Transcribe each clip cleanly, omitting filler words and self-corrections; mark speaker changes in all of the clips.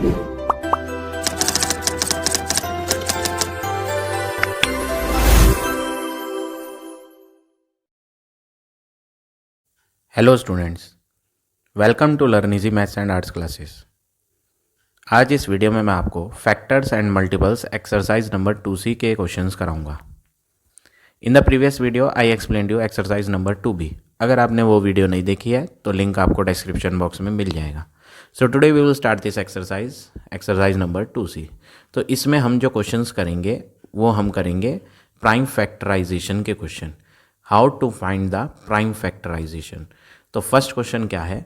Speaker 1: Hello students, welcome to learn easy maths and arts classes. आज इस video में मैं आपको factors and multiples exercise number 2C के क्वेश्चंस कराऊंगा। In the previous video I explained you exercise number 2B। अगर आपने वो वीडियो नहीं देखी है तो लिंक आपको डिस्क्रिप्शन बॉक्स में मिल जाएगा। So today we will start this exercise number 2C। तो इसमें हम जो क्वेश्चंस करेंगे वो हम करेंगे प्राइम फैक्टराइजेशन के question. How to find the prime factorisation. तो फर्स्ट क्वेश्चन क्या है,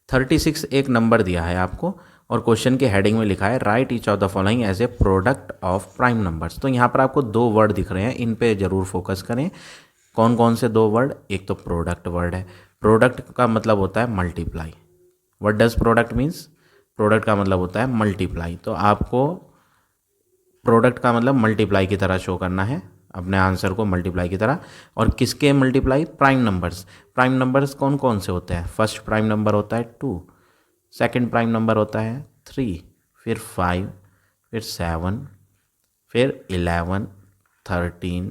Speaker 1: 36 एक नंबर दिया है आपको और क्वेश्चन के हेडिंग में लिखा है write each of the following as a product of prime numbers. तो यहाँ पर आपको दो वर्ड दिख रहे हैं, इन पे जरूर फोकस करें। कौन कौन से दो वर्ड? एक तो प्रोडक्ट वर्ड है। प्रोडक्ट का मतलब होता है multiply. What does product means? Product का मतलब होता है मल्टीप्लाई। तो आपको प्रोडक्ट का मतलब मल्टीप्लाई की तरह शो करना है, अपने आंसर को मल्टीप्लाई की तरह। और किसके multiply? Prime numbers. Prime numbers कौन कौन से होते हैं? फर्स्ट प्राइम नंबर होता है 2, सेकंड प्राइम नंबर होता है 3, फिर 5, फिर 7, फिर 11, 13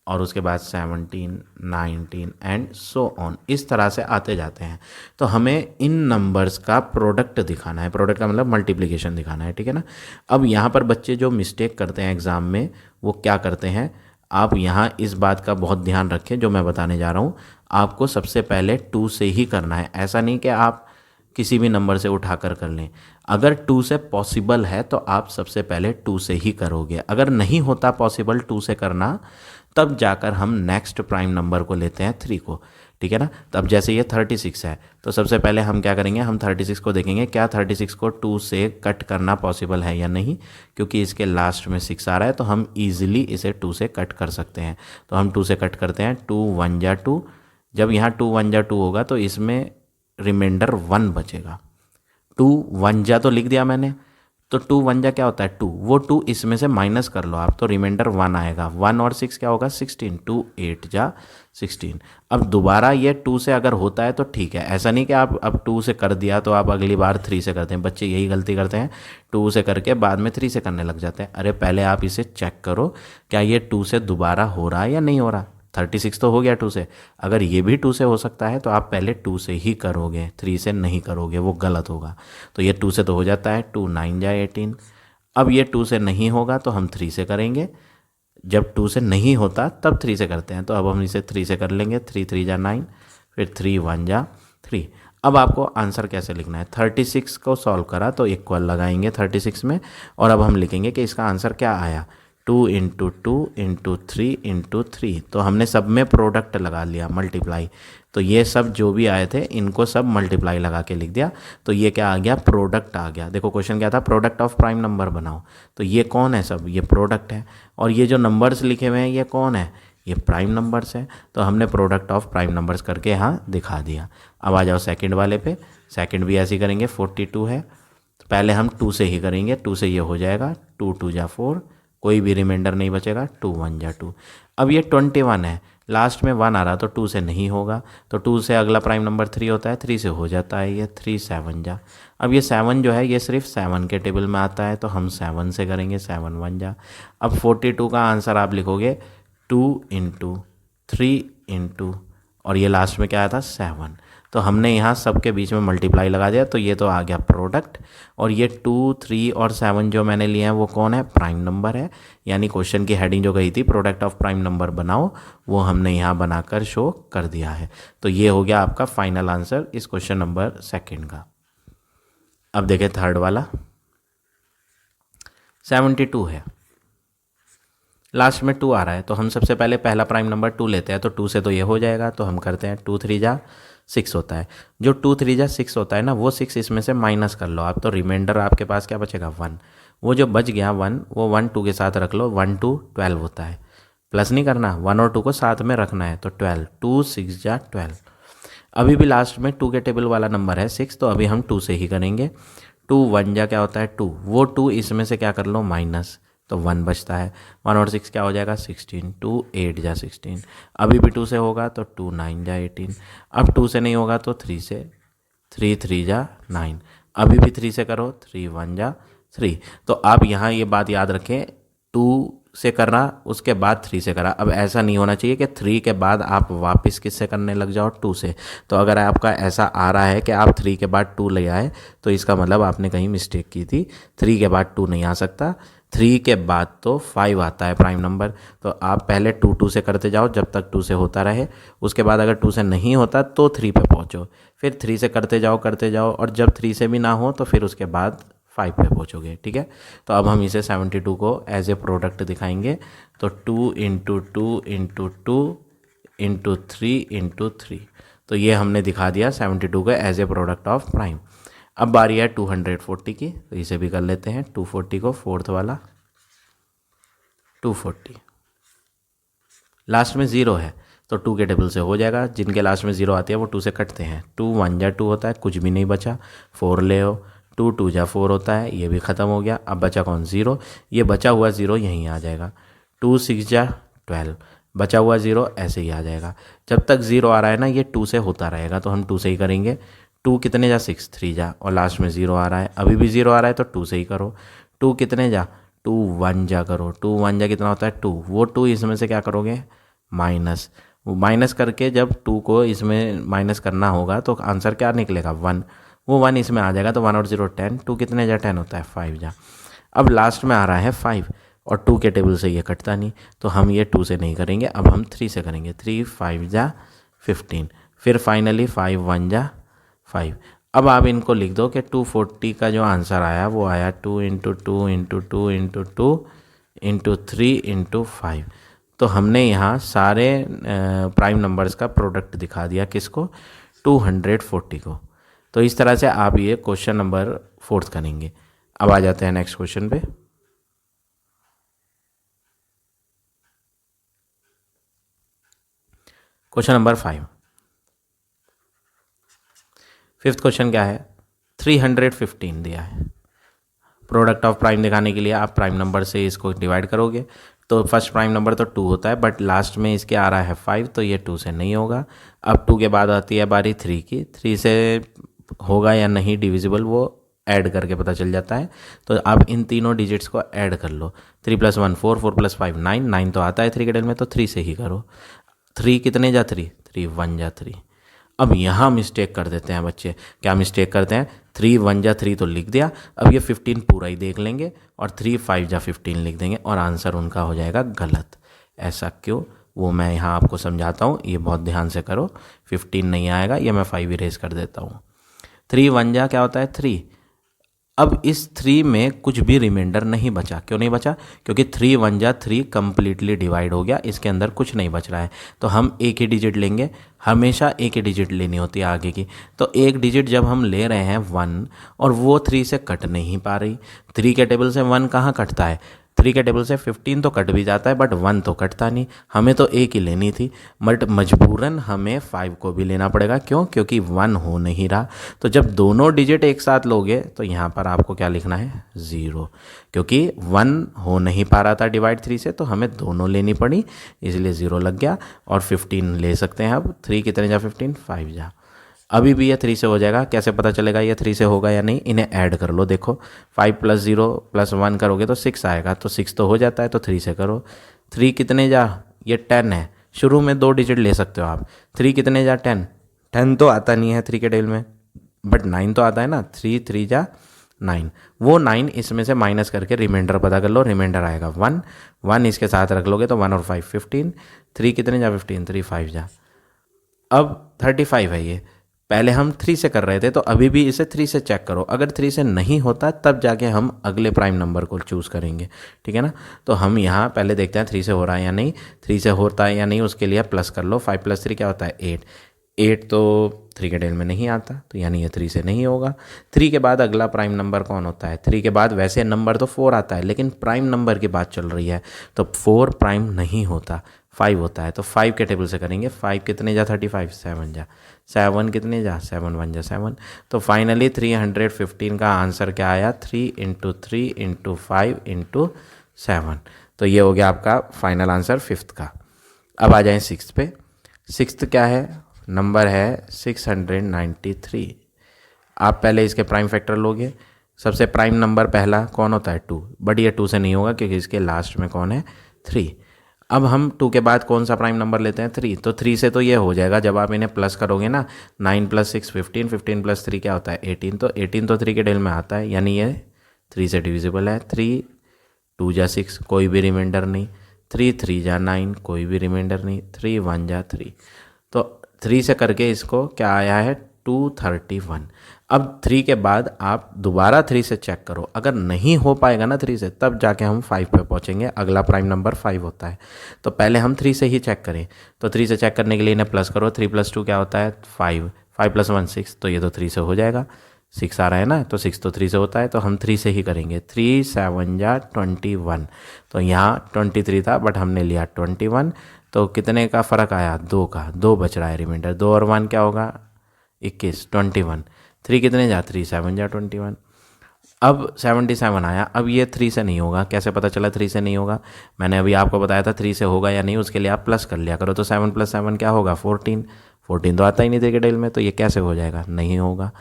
Speaker 1: और उसके बाद 17, 19 एंड सो ऑन। इस तरह से आते जाते हैं। तो हमें इन नंबर्स का प्रोडक्ट दिखाना है। प्रोडक्ट का मतलब मल्टीप्लिकेशन दिखाना है, ठीक है ना। अब यहाँ पर बच्चे जो मिस्टेक करते हैं एग्ज़ाम में वो क्या करते हैं, आप यहाँ इस बात का बहुत ध्यान रखें जो मैं बताने जा रहा हूँ। आपको सबसे पहले 2 से ही करना है। ऐसा नहीं कि आप किसी भी नंबर से उठाकर कर लें। अगर 2 से पॉसिबल है तो आप सबसे पहले 2 से ही करोगे। अगर नहीं होता पॉसिबल 2 से करना, तब जाकर हम नेक्स्ट प्राइम नंबर को लेते हैं 3 को, ठीक है ना। तब जैसे ये 36 है तो सबसे पहले हम क्या करेंगे, हम 36 को देखेंगे क्या 36 को 2 से कट करना पॉसिबल है या नहीं। क्योंकि इसके लास्ट में 6 आ रहा है तो हम ईजिली इसे 2 से कट कर सकते हैं। तो हम 2 से कट करते हैं। 2 1 जा 2। जब यहाँ 2 1 जा 2 होगा तो इसमें रिमाइंडर 1 बचेगा। 2 1 जा तो लिख दिया मैंने, तो 2 1 जा क्या होता है 2, वो 2 इसमें से माइनस कर लो आप तो रिमाइंडर 1 आएगा। 1 और 6 क्या होगा 16। 2 8 जा 16। अब दोबारा ये 2 से अगर होता है तो ठीक है। ऐसा नहीं कि आप अब 2 से कर दिया तो आप अगली बार 3 से करते हैं। बच्चे यही गलती करते हैं, 2 से करके बाद में 3 से करने लग जाते हैं। अरे पहले आप इसे चेक करो क्या ये 2 से दोबारा हो रहा है या नहीं हो रहा। 36 तो हो गया 2 से, अगर ये भी 2 से हो सकता है तो आप पहले 2 से ही करोगे, 3 से नहीं करोगे, वो गलत होगा। तो ये 2 से तो हो जाता है। 2 9 जा 18। अब ये 2 से नहीं होगा तो हम 3 से करेंगे। जब 2 से नहीं होता तब 3 से करते हैं। तो अब हम इसे 3 से कर लेंगे। 3 3 जा 9, फिर 3 1 जा 3। अब आपको आंसर कैसे लिखना है, 36 को सॉल्व करा तो इक्वल लगाएंगे 36 में और अब हम लिखेंगे कि इसका आंसर क्या आया, 2 इंटू 2 इंटू 3 इंटू 3। तो हमने सब में प्रोडक्ट लगा लिया, मल्टीप्लाई। तो ये सब जो भी आए थे इनको सब मल्टीप्लाई लगा के लिख दिया। तो ये क्या आ गया, प्रोडक्ट आ गया। देखो क्वेश्चन क्या था, प्रोडक्ट ऑफ प्राइम नंबर बनाओ। तो ये कौन है, सब ये प्रोडक्ट है। और ये जो नंबर्स लिखे हुए हैं ये कौन है, ये प्राइम नंबर्स है। तो हमने प्रोडक्ट ऑफ प्राइम नंबर्स करके यहाँ दिखा दिया। अब आ जाओ सेकंड वाले पे। सेकंड भी ऐसे ही करेंगे। 42 है तो पहले हम 2 से ही करेंगे। 2 से ये हो जाएगा, 2 2 जा 4, कोई भी रिमाइंडर नहीं बचेगा। 2 1 जा 2। अब ये 21 है, लास्ट में 1 आ रहा तो 2 से नहीं होगा। तो 2 से अगला प्राइम नंबर 3 होता है, 3 से हो जाता है ये। 3 7 जा। अब ये 7 जो है ये सिर्फ 7 के टेबल में आता है तो हम 7 से करेंगे। 7 1 जा। अब 42 का आंसर आप लिखोगे 2 इंटू 3 इंटू और ये लास्ट में क्या आया था 7। तो हमने यहाँ सबके बीच में मल्टीप्लाई लगा दिया तो ये तो आ गया प्रोडक्ट। और ये 2 3 और 7 जो मैंने लिए हैं वो कौन है, प्राइम नंबर है। यानी क्वेश्चन की हेडिंग जो गई थी प्रोडक्ट ऑफ प्राइम नंबर बनाओ, वो हमने यहाँ बनाकर शो कर दिया है। तो ये हो गया आपका फाइनल आंसर इस क्वेश्चन नंबर 2 का। अब देखें थर्ड वाला, 72 है, लास्ट में 2 आ रहा है। तो हम सबसे पहले पहला प्राइम नंबर 2 लेते हैं। तो 2 से तो ये हो जाएगा तो हम करते हैं 2 3 जा 6 होता है। जो 2 3 जा 6 होता है ना, वो 6 इसमें से माइनस कर लो आप तो रिमाइंडर आपके पास क्या बचेगा 1। वो जो बच गया 1, वो 1 2 के साथ रख लो। 1 2 12 होता है, प्लस नहीं करना, 1 और 2 को साथ में रखना है। तो 12, 2 6 जा 12। अभी भी लास्ट में 2 के टेबल वाला नंबर है 6, तो अभी हम 2 से ही करेंगे। 2 1 जा क्या होता है 2, वो 2 इसमें से क्या कर लो माइनस, तो 1 बचता है। 1 और 6 क्या हो जाएगा 16। 2 8 जा 16। अभी भी 2 से होगा तो 2 9 जा 18। अब 2 से नहीं होगा तो 3 से, 3 3 जा 9। अभी भी 3 से करो, 3 1 जा 3। तो आप यहाँ ये बात याद रखें, 2 से करना उसके बाद 3 से करा। अब ऐसा नहीं होना चाहिए कि 3 के बाद आप वापस किससे करने लग जाओ, 2 से। तो अगर आपका ऐसा आ रहा है कि आप 3 के बाद 2 ले आए तो इसका मतलब आपने कहीं मिस्टेक की थी। 3 के बाद 2 नहीं आ सकता, 3 के बाद तो 5 आता है प्राइम नंबर। तो आप पहले 2 से करते जाओ जब तक 2 से होता रहे, उसके बाद अगर 2 से नहीं होता तो 3 पे पहुँचो, फिर 3 से करते जाओ और जब 3 से भी ना हो तो फिर उसके बाद 5 पे पहुँचोगे। ठीक है, तो अब हम इसे 72 को एज ए प्रोडक्ट दिखाएंगे। तो 2 इंटू 2 इंटू 2 इंटू 3 इंटू 3, तो ये हमने दिखा दिया 72 को as a product of prime. अब बारी है 240 की, तो इसे भी कर लेते हैं। 240 को फोर्थ वाला 240, लास्ट में 0 है तो 2 के टेबल से हो जाएगा। जिनके लास्ट में 0 आती है वो 2 से कटते हैं। 2 1 जा 2 होता है, कुछ भी नहीं बचा। 4 ले हो, 2 2 जा 4 होता है, ये भी ख़त्म हो गया। अब बचा कौन, 0। ये बचा हुआ 0 यहीं आ जाएगा। 2 6 जा 12, बचा हुआ 0 ऐसे ही आ जाएगा। जब तक 0 आ रहा है ना, ये 2 से होता रहेगा, तो हम 2 से ही करेंगे। 2 कितने जा 6 3 जा, और लास्ट में 0 आ रहा है, अभी भी 0 आ रहा है तो 2 से ही करो। 2 कितने जा 2 1 जा करो। 2 1 जा कितना होता है 2, वो 2 इसमें से क्या करोगे माइनस। वो माइनस करके जब 2 को इसमें माइनस करना होगा तो आंसर क्या निकलेगा 1, वो 1 इसमें आ जाएगा। तो 1 और 0 10, 2 कितने जा 10 होता है 5 जा। अब लास्ट में आ रहा है 5 और 2 के टेबल से ये कटता नहीं, तो हम ये 2 से नहीं करेंगे, अब हम 3 से करेंगे। 3 5 जा 15, फिर फाइनली 5 1 जा 5। अब आप इनको लिख दो कि 240 का जो आंसर आया वो आया 2 into 2 into 2 into 2 into 3 into 5। तो हमने यहाँ सारे प्राइम नंबर्स का प्रोडक्ट दिखा दिया, किसको 240 को। तो इस तरह से आप ये क्वेश्चन नंबर 4 करेंगे। अब आ जाते हैं नेक्स्ट क्वेश्चन पे। क्वेश्चन नंबर 5, फिफ्थ क्वेश्चन क्या है, 315 दिया है। प्रोडक्ट ऑफ प्राइम दिखाने के लिए आप प्राइम नंबर से इसको डिवाइड करोगे। तो फर्स्ट प्राइम नंबर तो 2 होता है, बट लास्ट में इसके आ रहा है 5, तो ये 2 से नहीं होगा। अब 2 के बाद आती है बारी 3 की। 3 से होगा या नहीं डिविजिबल, वो ऐड करके पता चल जाता है। तो आप इन तीनों डिजिट्स को ऐड कर लो। 3 + 1 4, 4 + 5 9, 9 तो आता है 3 के डेल में, तो 3 से ही करो। 3 कितने जा 3, 3 1 जा 3। अब यहाँ मिस्टेक कर देते हैं बच्चे, क्या मिस्टेक करते हैं, 3 1 जा 3 तो लिख दिया, अब ये 15 पूरा ही देख लेंगे और 3 5 जा 15 लिख देंगे और आंसर उनका हो जाएगा गलत। ऐसा क्यों, वो मैं यहाँ आपको समझाता हूँ, ये बहुत ध्यान से करो। 15 नहीं आएगा, ये मैं 5 इरेज कर देता हूँ। 3 1 जा क्या होता है 3। अब इस 3 में कुछ भी रिमाइंडर नहीं बचा। क्यों नहीं बचा, क्योंकि 3 1 जा 3 कम्प्लीटली डिवाइड हो गया, इसके अंदर कुछ नहीं बच रहा है। तो हम एक ही डिजिट लेंगे, हमेशा एक ही डिजिट लेनी होती है आगे की। तो एक डिजिट जब हम ले रहे हैं 1 और वो 3 से कट नहीं पा रही, 3 के टेबल से 1 कहाँ कटता है, 3 के टेबल से 15 तो कट भी जाता है, बट 1 तो कटता नहीं। हमें तो एक ही लेनी थी, बट मजबूरन हमें 5 को भी लेना पड़ेगा। क्यों, क्योंकि 1 हो नहीं रहा। तो जब दोनों डिजिट एक साथ लोगे तो यहाँ पर आपको क्या लिखना है 0, क्योंकि 1 हो नहीं पा रहा था डिवाइड 3 से, तो हमें दोनों लेनी पड़ी, इसलिए 0 लग गया। और 15 ले सकते हैं अब। 3 कितने जा 15 5 जा। अभी भी ये 3 से हो जाएगा, कैसे पता चलेगा ये 3 से होगा या नहीं, इन्हें ऐड कर लो। देखो 5 + 0 + 1 करोगे तो 6 आएगा, तो 6 तो हो जाता है, तो 3 से करो। 3 कितने जा, ये 10 है, शुरू में 2 डिजिट ले सकते हो आप। 3 कितने जा 10, 10 तो आता नहीं है 3 के टेबल में, बट 9 तो आता है ना। 3 3 जा 9, वो 9 इसमें से माइनस करके रिमाइंडर पता कर लो, रिमाइंडर आएगा 1, 1 इसके साथ रख लोगे तो 1 और 5 15। 3 कितने जा 15, 3 5 जा। अब 35 है ये, पहले हम 3 से कर रहे थे, तो अभी भी इसे 3 से चेक करो। अगर 3 से नहीं होता तब जाके हम अगले प्राइम नंबर को चूज़ करेंगे, ठीक है ना। तो हम यहाँ पहले देखते हैं 3 से हो रहा है या नहीं। 3 से होता है या नहीं उसके लिए प्लस कर लो। 5 + 3 क्या होता है 8, 8 तो 3 के टेबल में नहीं आता, तो यानी ये 3 से नहीं होगा। 3 के बाद अगला प्राइम नंबर कौन होता है, 3 के बाद वैसे नंबर तो 4 आता है, लेकिन प्राइम नंबर की बात चल रही है, तो 4 प्राइम नहीं होता, 5 होता है। तो 5 के टेबल से करेंगे। 5 कितने जा 35, 7 जा। 7 कितने जा 7 1 जा 7। तो फाइनली 315 का आंसर क्या आया, 3 × 3 × 5 × 7। तो ये हो गया आपका फाइनल आंसर 5th का। अब आ जाएं 6th पे। 6th क्या है, नंबर है 693। आप पहले इसके प्राइम फैक्टर लोगे। सबसे प्राइम नंबर पहला कौन होता है 2, बट ये 2 से नहीं होगा क्योंकि इसके लास्ट में कौन है 3। अब हम 2 के बाद कौन सा प्राइम नंबर लेते हैं 3, तो 3 से तो ये हो जाएगा जब आप इन्हें प्लस करोगे ना, 9 + 6 15, 15 + 3 क्या होता है 18, तो 18 तो 3 के डेल में आता है, यानी ये 3 से डिविजिबल है। 3 2 जा 6, कोई भी रिमाइंडर नहीं। 3 3 जा 9, कोई भी रिमाइंडर नहीं। 3 1 जा 3, तो 3 से करके इसको क्या आया है 231। अब 3 के बाद आप दोबारा 3 से चेक करो, अगर नहीं हो पाएगा ना 3 से, तब जाके हम 5 पे पहुंचेंगे। अगला प्राइम नंबर 5 होता है, तो पहले हम 3 से ही चेक करें। तो 3 से चेक करने के लिए इन्हें प्लस करो। 3 + 2 क्या होता है 5, 5 + 1 6, तो ये तो 3 से हो जाएगा। 6 आ रहा है ना, तो 6 तो 3 से होता है, तो हम 3 से ही करेंगे। 3 7 जा 21, तो यहाँ 23 था बट हमने लिया 21, तो कितने का फ़र्क आया 2 का, 2 बच रहा है रिमाइंडर। 2 और 1 क्या होगा 21, 21। 3 कितने जा 3 7 जा 21। अब 77 आया। अब ये 3 से नहीं होगा। कैसे पता चला 3 से नहीं होगा, मैंने अभी आपको बताया था 3 से होगा या नहीं, उसके लिए आप प्लस कर लिया करो। तो 7 + 7 क्या होगा 14, 14 तो आता ही नहीं थे डिटेल में, तो ये कैसे हो जाएगा, नहीं होगा।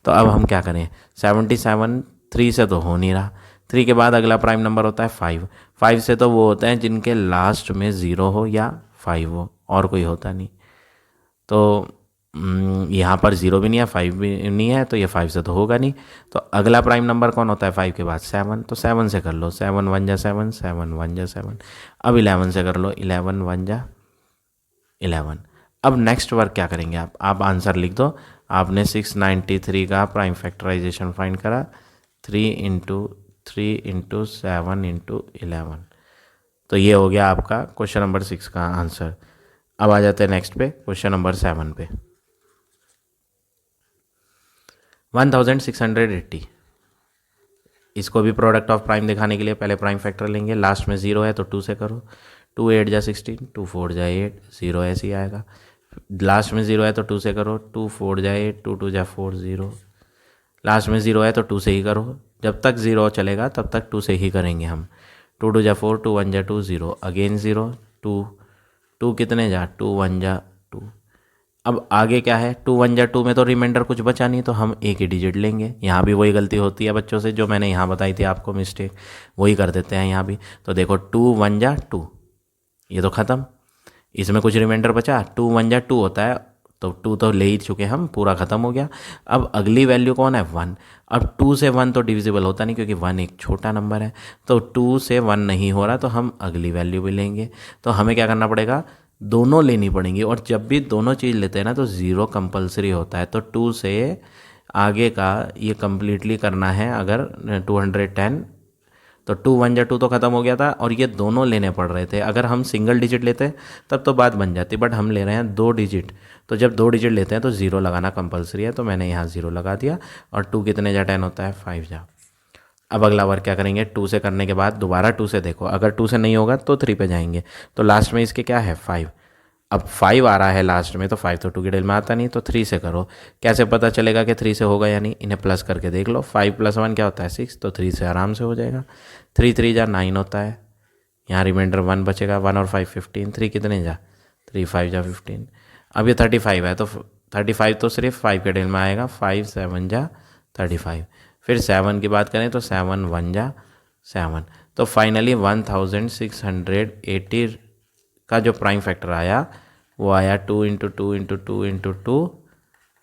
Speaker 1: तो अब हम क्या करें, 77 3 से तो हो नहीं रहा। 3 के बाद अगला प्राइम नंबर होता है 5। 5 से तो वो होते हैं जिनके लास्ट में 0 हो या 5 हो, और कोई होता नहीं। तो यहाँ पर 0 भी नहीं है, 5 भी नहीं है, तो ये 5 से तो होगा नहीं। तो अगला प्राइम नंबर कौन होता है 5 के बाद 7, तो 7 से कर लो। 7 1 जा 7, 7 1 जा 7। अब 11 से कर लो। 11 1 जा 11। अब नेक्स्ट वर्क क्या करेंगे आप आंसर लिख दो। आपने 693 का प्राइम फैक्टराइजेशन फाइंड करा, 3 × 3 × 7 × 11, तो ये हो गया आपका क्वेश्चन नंबर 6 का आंसर। अब आ जाते हैं नेक्स्ट पे, क्वेश्चन नंबर 7 पे। 1680, इसको भी प्रोडक्ट ऑफ प्राइम दिखाने के लिए पहले प्राइम फैक्टर लेंगे। लास्ट में 0 है तो 2 से करो। 2 8 जा 16, 2 4 जा 8, 0 ऐसे ही आएगा। लास्ट में 0 है तो 2 से करो। 2 4 जा 8, 2 2 जा 4, 0। लास्ट में 0 है तो 2 से ही करो। जब तक 0 चलेगा तब तक 2 से ही करेंगे हम। 2 2 जा 4, 2 1 जा 2, 0 अगेन 0, 2 2 कितने जा 2 1 जा 2। अब आगे क्या है 2 1 जा 2 में तो रिमाइंडर कुछ बचा नहीं, तो हम एक ही डिजिट लेंगे। यहाँ भी वही गलती होती है बच्चों से जो मैंने यहाँ बताई थी आपको मिस्टेक, वही कर देते हैं यहाँ भी। तो देखो 2 1 जा 2, ये तो ख़त्म। इसमें कुछ रिमाइंडर बचा, 2 1 जा 2 होता है, तो 2 तो ले ही चुके हम, पूरा ख़त्म हो गया। अब अगली वैल्यू कौन है 1। अब 2 से 1 तो डिविजिबल होता नहीं क्योंकि 1 एक छोटा नंबर है, तो 2 से 1 नहीं हो रहा, तो हम अगली वैल्यू भी लेंगे। तो हमें क्या करना पड़ेगा, दोनों लेनी पड़ेंगी। और जब भी दोनों चीज़ लेते हैं ना तो 0 कंपलसरी होता है। तो 2 से आगे का ये कम्प्लीटली करना है। अगर 210, तो 2 1 जा 2 तो ख़त्म हो गया था और ये दोनों लेने पड़ रहे थे। अगर हम सिंगल डिजिट लेते तब तो बात बन जाती, बट हम ले रहे हैं 2 डिजिट, तो जब 2 डिजिट लेते हैं तो 0 लगाना कंपलसरी है। तो मैंने यहाँ 0 लगा दिया। और 2 कितने जा 10 होता है 5 जा। अब अगला वर्क क्या करेंगे, 2 से करने के बाद दोबारा 2 से देखो, अगर 2 से नहीं होगा तो 3 पे जाएंगे। तो लास्ट में इसके क्या है 5। अब 5 आ रहा है लास्ट में, तो 5 तो 2 के डेल में आता नहीं, तो 3 से करो। कैसे पता चलेगा कि 3 से होगा या नहीं, इन्हें प्लस करके देख लो। 5 + 1 क्या होता है 6, तो 3 से आराम से हो जाएगा। 3 3 जा 9 होता है, यहाँ रिमाइंडर 1 बचेगा। 1 और 5 15, 3 कितने जा 3 5 जा 15। अब ये 35 है, तो 35 तो सिर्फ 5 के डेल में आएगा। 5 7 जा 35। फिर 7 की बात करें तो 7 1 जा 7। तो फाइनली 1680 का जो प्राइम फैक्टर आया वो आया 2 × 2 × 2 × 2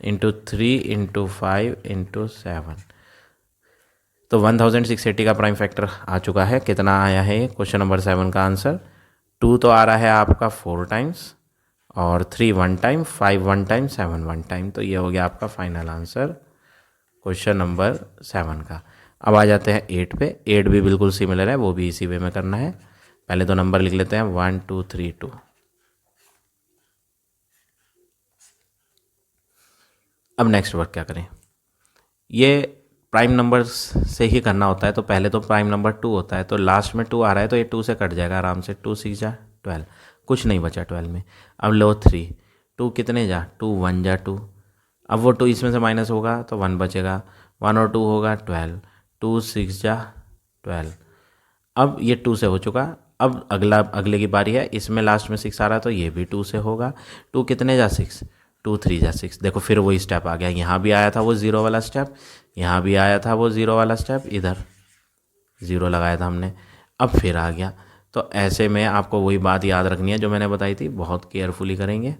Speaker 1: × 3 × 5 × 7। तो 1680 का प्राइम फैक्टर आ चुका है। कितना आया है क्वेश्चन नंबर 7 का आंसर। 2 तो आ रहा है आपका 4 टाइम्स, और 3 1 टाइम, 5 1 टाइम, 7 1 टाइम। तो ये हो गया आपका फाइनल आंसर क्वेश्चन नंबर 7 का। अब आ जाते हैं 8 पे। 8 भी बिल्कुल सिमिलर है, वो भी इसी वे में करना है। पहले तो नंबर लिख लेते हैं 1 2 3 2। अब नेक्स्ट वर्क क्या करें, ये प्राइम नंबर से ही करना होता है। तो पहले तो प्राइम नंबर 2 होता है, तो लास्ट में 2 आ रहा है तो ये 2 से कट जाएगा आराम से। 2 6 जा 12, कुछ नहीं बचा 12 में। अब लो 3, 2 कितने जा 2 1 जा 2। अब वो 2 इसमें से माइनस होगा तो 1 बचेगा। 1 और 2 होगा 12, 2 6 जा 12। अब ये 2 से हो चुका। अब अगले की बारी है, इसमें लास्ट में 6 आ रहा है तो ये भी 2 से होगा। 2 कितने जा 6, 2 3 जा 6, देखो फिर वही स्टेप आ गया, यहाँ भी आया था वो ज़ीरो वाला स्टेप, यहाँ भी आया था वो ज़ीरो वाला स्टेप, इधर ज़ीरो लगाया था हमने, अब फिर आ गया। तो ऐसे में आपको वही बात याद रखनी है जो मैंने बताई थी, बहुत केयरफुली करेंगे।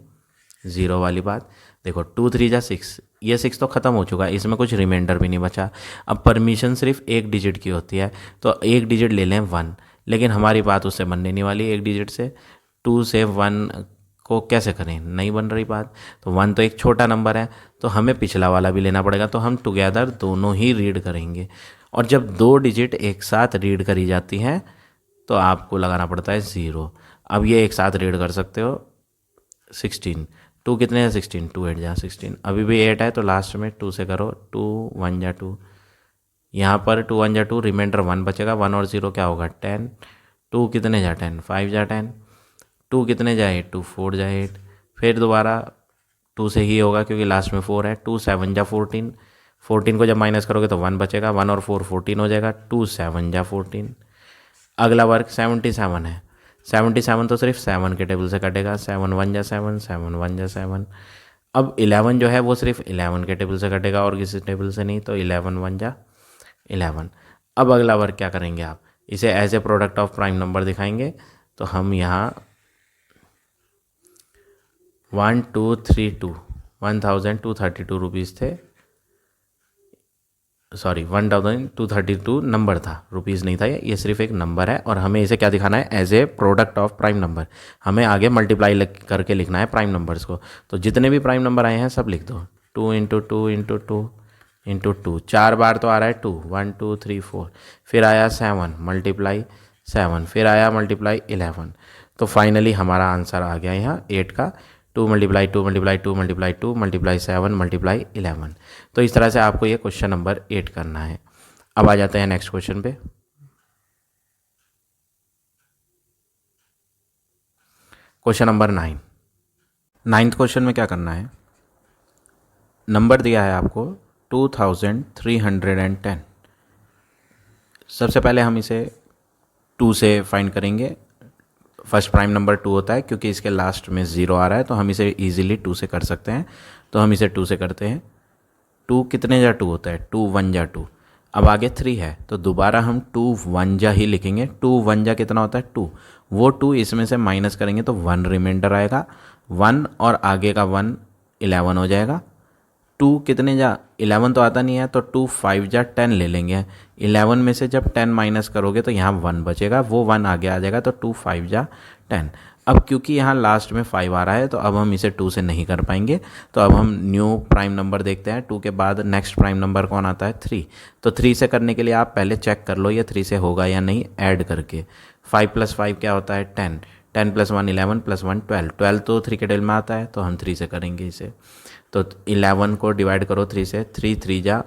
Speaker 1: ज़ीरो वाली बात, देखो 2 3 जा 6, ये 6 तो ख़त्म हो चुका है, इसमें कुछ रिमाइंडर भी नहीं बचा। अब परमिशन सिर्फ एक डिजिट की होती है, तो एक डिजिट ले लें 1, लेकिन हमारी बात उससे बनने नहीं वाली एक डिजिट से। 2 से 1 को कैसे करें, नहीं बन रही बात। तो 1 तो एक छोटा नंबर है, तो हमें पिछला वाला भी लेना पड़ेगा, तो हम टुगेदर दोनों ही रीड करेंगे। और जब दो डिजिट एक साथ रीड करी जाती हैं तो आपको लगाना पड़ता है 0। अब ये एक साथ रीड कर सकते हो 16, 2 कितने हैं 16, 2 8 जा 16, अभी भी 8 है तो लास्ट में 2 से करो, 2 1 जा 2, यहाँ पर 2 1 जा 2, रिमाइंडर 1 बचेगा, 1 और 0 क्या होगा 10, 2 कितने जा 10, 5 जा 10, 2 कितने जा 8, 2 4 जा 8, फिर दोबारा 2 से ही होगा क्योंकि लास्ट में 4 है, 2 7 जा 14, 14 को जब माइनस करोगे तो 1 बचेगा, 1 और 4 14 हो जाएगा, 2 7 जा 14। अगला वर्क 77 है, 77 तो सिर्फ 7 के टेबल से कटेगा, 7 1 जा 7, 7 1 जा 7। अब 11 जो है वो सिर्फ 11 के टेबल से कटेगा और किसी टेबल से नहीं, तो 11 1 जा 11। अब अगला वर्क क्या करेंगे आप, इसे as a product of prime number दिखाएंगे। तो हम यहाँ 1232 1232 रुपीज़ थे, सॉरी 1232 नंबर था, रुपीज़ नहीं था, ये सिर्फ एक नंबर है और हमें इसे क्या दिखाना है, as a product of prime number. हमें आगे मल्टीप्लाई करके लिखना है प्राइम नंबर्स को। तो जितने भी प्राइम नंबर आए हैं सब लिख दो, 2 इंटू 2 इंटू 2 इंटू 2, 4 बार तो आ रहा है 2, 1 2 3 4, फिर आया 7 मल्टीप्लाई 7, फिर आया मल्टीप्लाई 11। तो फाइनली हमारा आंसर आ गया यहाँ 8 का, 2 multiply 2 multiply 2 multiply 2 multiply 7 multiply 11। तो इस तरह से आपको ये क्वेश्चन नंबर 8 करना है। अब आ जाते हैं नेक्स्ट क्वेश्चन पे। क्वेश्चन नंबर 9, नाइन्थ क्वेश्चन में क्या करना है, नंबर दिया है आपको 2310। सबसे पहले हम इसे 2 से फाइंड करेंगे। फर्स्ट प्राइम नंबर 2 होता है, क्योंकि इसके लास्ट में 0 आ रहा है तो हम इसे इजीली 2 से कर सकते हैं। तो हम इसे 2 से करते हैं। 2 कितने जा 2 होता है, 2 1 जा 2। अब आगे 3 है तो दोबारा हम 2 1 जा ही लिखेंगे। 2 1 जा कितना होता है 2, वो 2 इसमें से माइनस करेंगे तो 1 रिमाइंडर आएगा, 1 और आगे का 1 11 हो जाएगा। 2 कितने जा 11 तो आता नहीं है, तो 2 5 जा 10 ले लेंगे। 11 में से जब 10 माइनस करोगे तो यहाँ 1 बचेगा, वो 1 आगे आ जाएगा, तो 2 5 जा 10। अब क्योंकि यहाँ लास्ट में 5 आ रहा है तो अब हम इसे 2 से नहीं कर पाएंगे। तो अब हम न्यू प्राइम नंबर देखते हैं। 2 के बाद नेक्स्ट प्राइम नंबर कौन आता है 3। तो 3 से करने के लिए आप पहले चेक कर लो ये 3 से होगा या नहीं, ऐड करके। 5 + 5 क्या होता है 10, 10 + 1 11 + 1 12, 12 तो 3 के टेबल में आता है, तो हम 3 से करेंगे इसे। तो 11 को डिवाइड करो 3 से, 3 3 जा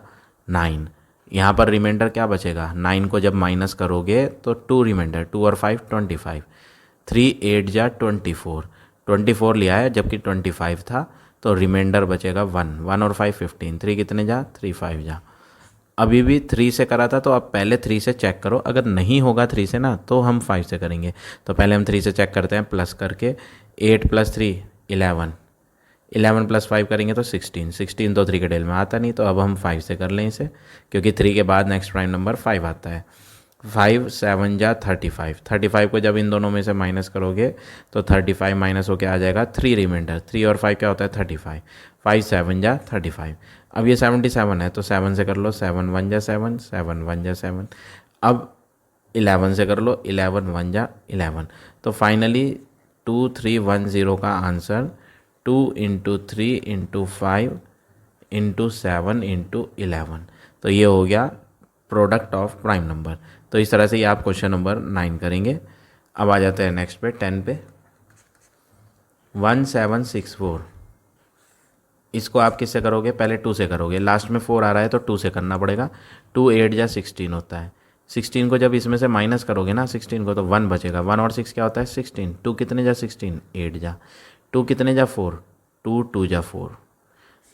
Speaker 1: 9। यहाँ पर रिमाइंडर क्या बचेगा, 9 को जब माइनस करोगे तो 2 रिमाइंडर, 2 और 5 25, 3 8 जा 24, 24 लिया है जबकि 25 था, तो रिमाइंडर बचेगा 1, 1 और 5 15, 3 कितने जा 3 5 जा। अभी भी 3 से करा था तो अब पहले 3 से चेक करो, अगर नहीं होगा 3 से ना तो हम 5 से करेंगे। तो पहले हम 3 से चेक करते हैं, प्लस करके 8 + 3 11, 11 + 5 करेंगे तो 16, 16 तो 3 के टेबल में आता नहीं, तो अब हम 5 से कर लें इसे, क्योंकि 3 के बाद नेक्स्ट प्राइम नंबर 5 आता है। 5 7 जा 35, 35 को जब इन दोनों में से माइनस करोगे तो 35 माइनस होके आ जाएगा 3 रिमाइंडर, 3 और 5 क्या होता है 35, 5 7 जा 35। अब ये 77 है तो 7 से कर लो, 7 1 जा 7, 7 1 जा 7। अब 11 से कर लो, 11 1 जा 11। तो फाइनली 2310 का आंसर 2 × 3 × 5 × 7 × 11। तो ये हो गया प्रोडक्ट ऑफ प्राइम नंबर। तो इस तरह से ये आप क्वेश्चन नंबर 9 करेंगे। अब आ जाते हैं नेक्स्ट पे 10 पे। 1764, इसको आप किससे करोगे, पहले 2 से करोगे, लास्ट में 4 आ रहा है तो 2 से करना पड़ेगा। 2 8 जा 16 होता है, 16 को जब इसमें से माइनस करोगे ना 16 को, तो 1 बचेगा, 1 और 6 क्या होता है 16, 2 कितने जा 16 8 जा, 2 कितने जा 4, 2 2 जा 4।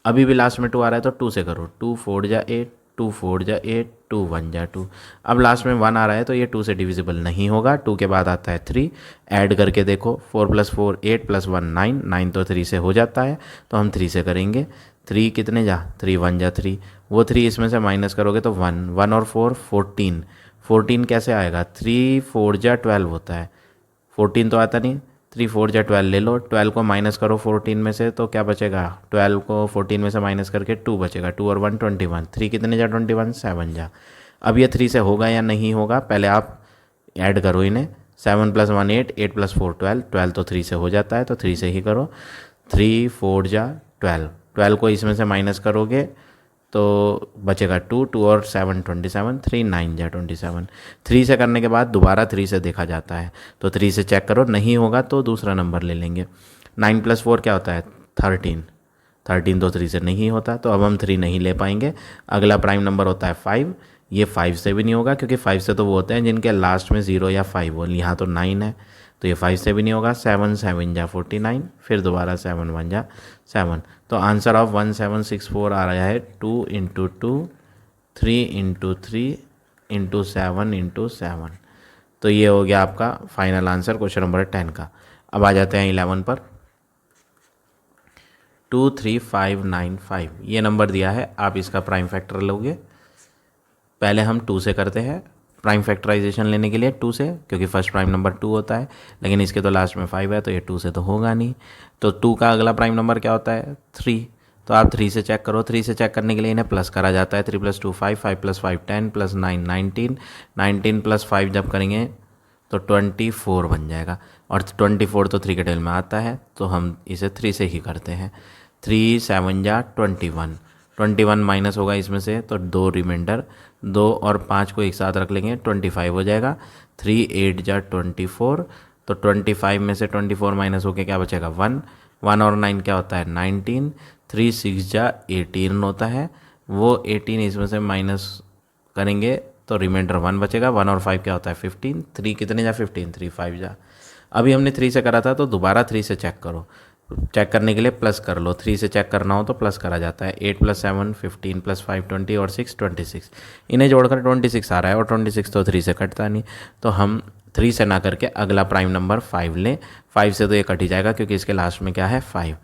Speaker 1: अभी भी लास्ट में 2 आ रहा है तो 2 से करो, 2 4 जा 8, 2 4 जा 8, 2 1 जा 2। अब लास्ट में 1 आ रहा है तो ये 2 से डिविजिबल नहीं होगा। 2 के बाद आता है 3, ऐड करके देखो 4 + 4 8 + 1 9, 9 तो 3 से हो जाता है, तो हम 3 से करेंगे। 3 कितने जा 3 1 जा 3, वो 3 इसमें से माइनस करोगे तो 1, 1 और 4 14, 14 कैसे आएगा 3 4 जा 12 होता है, 14 तो आता नहीं, 3 4 जा 12 ले लो, 12 को माइनस करो 14 में से तो क्या बचेगा, 12 को 14 में से माइनस करके 2 बचेगा, 2 और 1 21, 3 कितने जा 21, 7 जा। अब ये 3 से होगा या नहीं होगा, पहले आप ऐड करो इन्हें, 7 + 1 8, 8 + 4 12, 12 तो 3 से हो जाता है तो 3 से ही करो। 3 4 जा 12, 12 को इसमें से माइनस करोगे तो बचेगा 2, 2 और 7 27, 3 9 जा 27। 3 से करने के बाद दोबारा 3 से देखा जाता है, तो 3 से चेक करो, नहीं होगा तो दूसरा नंबर ले लेंगे। 9 + 4 क्या होता है 13, 13 तो 3 से नहीं होता, तो अब हम 3 नहीं ले पाएंगे। अगला प्राइम नंबर होता है 5, ये 5 से भी नहीं होगा क्योंकि 5 से तो वो होते हैं जिनके लास्ट में 0 या 5 हो, यहाँ तो 9 है तो ये 5 से भी नहीं होगा। 7 7 जा 49, फिर दोबारा 7 1 जा 7, तो आंसर ऑफ 1764 आ रहा है 2 × 2 3 × 3 × 7 × 7। तो ये हो गया आपका फाइनल आंसर क्वेश्चन नंबर 10 का। अब आ जाते हैं 11 पर। 23595 ये नंबर दिया है, आप इसका प्राइम फैक्टर लोगे। पहले हम 2 से करते हैं प्राइम फैक्टराइजेशन लेने के लिए, 2 से, क्योंकि फर्स्ट प्राइम नंबर 2 होता है, लेकिन इसके तो लास्ट में 5 है तो ये 2 से तो होगा नहीं। तो 2 का अगला प्राइम नंबर क्या होता है 3, तो आप 3 से चेक करो। 3 से चेक करने के लिए इन्हें प्लस करा जाता है, 3 + 2 5, 5 + 5 10 + 9 19, 19 + 5 जब करेंगे तो 24 बन जाएगा, और 24 तो 3 के टेल में आता है तो हम इसे 3 से ही करते हैं। 3 7 जा 21, 21 माइनस होगा इसमें से तो 2 रिमाइंडर, 2 और 5 को एक साथ रख लेंगे 25 हो जाएगा। 3 8 जा 24, तो 25 में से 24 माइनस होके क्या बचेगा 1, 1 और 9 क्या होता है 19, 3 6 जा 18 होता है, वो 18 इसमें से माइनस करेंगे तो रिमाइंडर 1 बचेगा। 1 और 5 क्या होता है 15, 3 कितने जा 15, 3 5 जा। अभी हमने 3 से करा था तो दोबारा 3 से चेक करो, चेक करने के लिए प्लस कर लो, 3 से चेक करना हो तो प्लस करा जाता है। 8 + 7 15 + 5 20 और 6 26, इन्हें जोड़कर 26 आ रहा है, और 26 तो 3 से कटता नहीं, तो हम 3 से ना करके अगला प्राइम नंबर 5 लें। 5 से तो ये कट ही जाएगा क्योंकि इसके लास्ट में क्या है 5,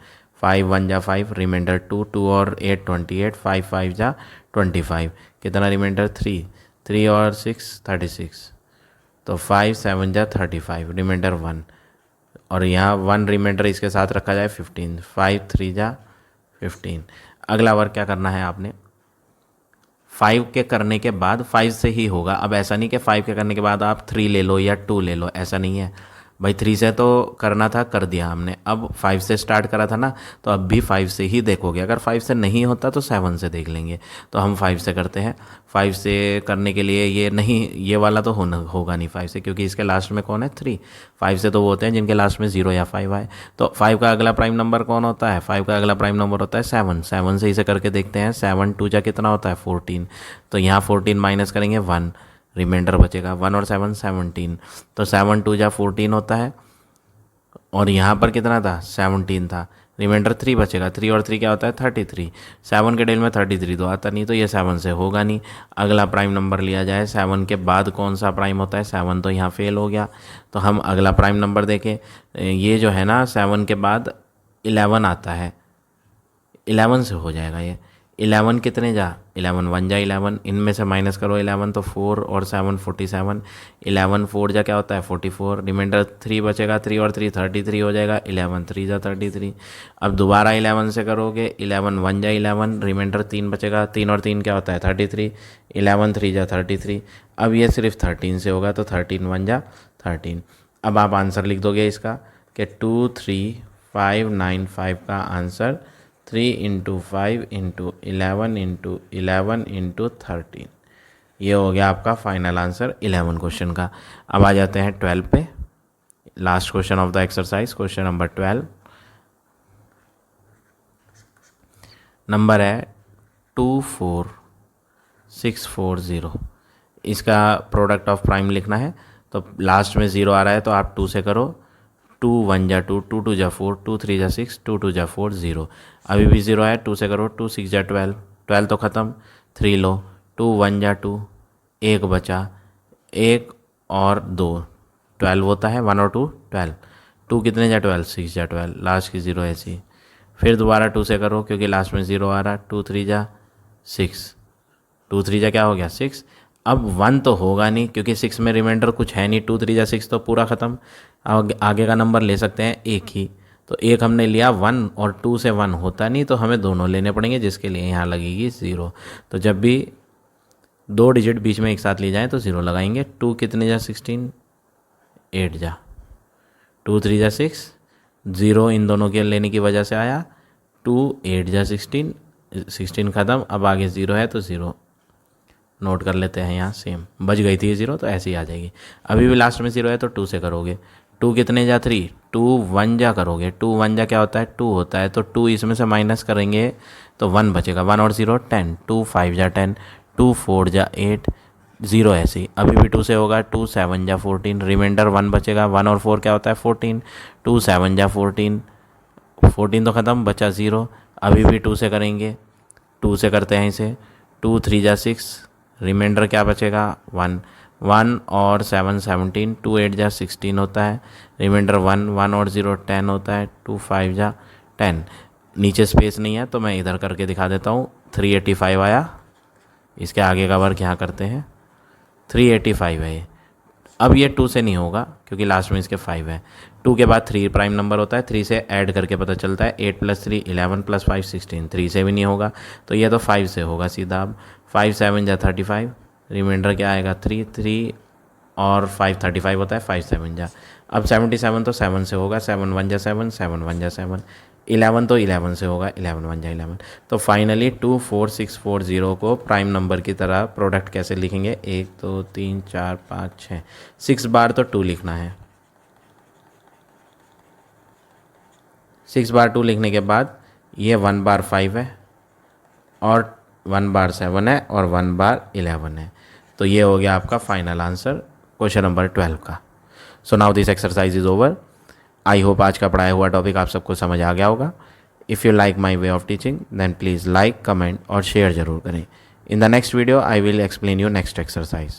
Speaker 1: 5 1 जा 5, रिमाइंडर 2, 2 और 8 28, 5 5 जा 25, कितना रिमाइंडर 3, 3 और 6 36, तो 5 7 जा 35, रिमाइंडर 1, और यहाँ 1 रिमाइंडर इसके साथ रखा जाए 15, 5 3 जा 15। अगला वर्क क्या करना है आपने, 5 के करने के बाद 5 से ही होगा। अब ऐसा नहीं कि 5 के करने के बाद आप 3 ले लो या 2 ले लो, ऐसा नहीं है भाई। 3 से तो करना था, कर दिया हमने, अब 5 से स्टार्ट करा था ना, तो अब भी 5 से ही देखोगे। अगर 5 से नहीं होता तो 7 से देख लेंगे, तो हम 5 से करते हैं। 5 से करने के लिए ये नहीं, ये वाला तो होगा नहीं 5 से, क्योंकि इसके लास्ट में कौन है 3, 5 से तो वो होते हैं जिनके लास्ट में 0 या 5 आए। तो 5 का अगला प्राइम नंबर कौन होता है, 5 का अगला प्राइम नंबर होता है 7, 7 से इसे करके देखते हैं। 7 2 जा कितना होता है 14, तो यहाँ 14 माइनस करेंगे 1, रिमाइंडर बचेगा 1 और 7 17, तो 7 2 जा 14 होता है, और यहाँ पर कितना था 17 था, रिमाइंडर 3 बचेगा। 3 और 3 क्या होता है 33, 7 के डेल में 33 तो आता नहीं, तो ये 7 से होगा नहीं। अगला प्राइम नंबर लिया जाए, 7 के बाद कौन सा प्राइम होता है, 7 तो यहाँ फेल हो गया, तो हम अगला प्राइम नंबर देखें। ये जो है ना 7 के बाद 11 आता है, 11 से हो जाएगा ये। 11 कितने जा 11 1 जा 11, इनमें से माइनस करो 11 तो 4 और 7 47, 11 4 जा क्या होता है 44, रिमाइंडर 3 बचेगा, 3 और 3 33 हो जाएगा, 11 3 जा 33। अब दोबारा 11 से करोगे, 11 1 जा 11, रिमाइंडर 3 बचेगा, 3 और 3 क्या होता है 33, 11 3 जा 33। अब ये सिर्फ 13 से होगा तो 13 1 जा 13। अब आप आंसर लिख दोगे इसका कि 23595 का आंसर 3 × 5 × 11 × 11 × 13, ये हो गया आपका फाइनल आंसर 11 क्वेश्चन का। अब आ जाते हैं 12 पे, last question of the exercise, question number 12। Number है 24640, इसका प्रोडक्ट ऑफ प्राइम लिखना है, तो लास्ट में 0 आ रहा है तो आप 2 से करो। 2 1 जा 2, 2 2 जा 4, 2 3 जा 6, 2 2 जा 4 0। अभी भी 0 है, 2 से करो, 2 6 जा 12, 12 तो ख़त्म, 3 लो, 2 1 जा 2, एक बचा, एक और 2 12 होता है, 1 और 2 12, 2 कितने जा 12, 6 जा 12, लास्ट की 0 ऐसी। फिर दोबारा 2 से करो क्योंकि लास्ट में 0 आ रहा, 2 3 जा 6, 2 3 जा क्या हो गया 6। अब 1 तो होगा नहीं क्योंकि 6 में रिमाइंडर कुछ है नहीं, 2 3 जा 6 तो पूरा ख़त्म। आगे का नंबर ले सकते हैं एक ही, तो एक हमने लिया 1 और 2 से 1 होता नहीं तो हमें दोनों लेने पड़ेंगे, जिसके लिए यहाँ लगेगी 0। तो जब भी 2 डिजिट बीच में एक साथ ली जाए तो 0 लगाएंगे। 2 कितने जा 16, 8 जा, 2 3 जा 6, 0 इन दोनों के लेने की वजह से आया, 2 8 जा 16, 16 ख़त्म। अब आगे 0 है तो 0 नोट कर लेते हैं यहाँ, सेम बच गई थी 0 तो ऐसे ही आ जाएगी। अभी भी लास्ट में 0 है तो 2 से करोगे, 2 कितने जा 3, 2 1 जा करोगे, 2 1 जा क्या होता है 2 होता है, तो 2 इसमें से माइनस करेंगे तो 1 बचेगा, 1 और 0 10, 2 5 जा 10, 2 4 जा 8, 0 ऐसे ही। अभी भी 2 से होगा, 2 7 जा 14, रिमाइंडर 1 बचेगा, 1 और 4 क्या होता है 14, 2 7 जा 14, 14 तो ख़त्म, बचा 0। अभी भी 2 से करेंगे, 2 से करते हैं इसे, 2 3 जा 6, रिमाइंडर क्या बचेगा 1, 1 और 7 17, 2 8 जा 16 होता है, रिमाइंडर 1, 1 और 0 10 होता है, 2 5 जा 10। नीचे स्पेस नहीं है तो मैं इधर करके दिखा देता हूँ, 385 आया। इसके आगे का वर्क यहाँ करते हैं, 385 है ये। अब ये 2 से नहीं होगा क्योंकि लास्ट में इसके 5 है, 2 के बाद 3 प्राइम नंबर होता है, 3 से ऐड करके पता चलता है 8 + 3 11 + 5 16, 3 से भी नहीं होगा तो ये तो 5 से होगा सीधा। अब 5 7 जा 35, रिमाइंडर क्या आएगा 3 3 और 5 35 होता है, 5 7 जा। अब 77 तो 7 से होगा, 7 1 जा 7, 7 1 जा 7, 11 तो 11 से होगा, 11 1 जा 11। तो फाइनली 24640 को प्राइम नंबर की तरह प्रोडक्ट कैसे लिखेंगे, 1 2 3 4 5 6, 6 बार तो 2 लिखना है, 6 बार 2 लिखने के बाद ये 1 बार 5 है और 1 बार 7 है और 1 बार 11 है। तो ये हो गया आपका फाइनल आंसर क्वेश्चन नंबर 12 का। So now this exercise is over. I hope आज का पढ़ाया हुआ टॉपिक आप सबको समझ आ गया होगा। If you like my way of teaching then please like, comment और शेयर ज़रूर करें। In the next video I will explain you next exercise.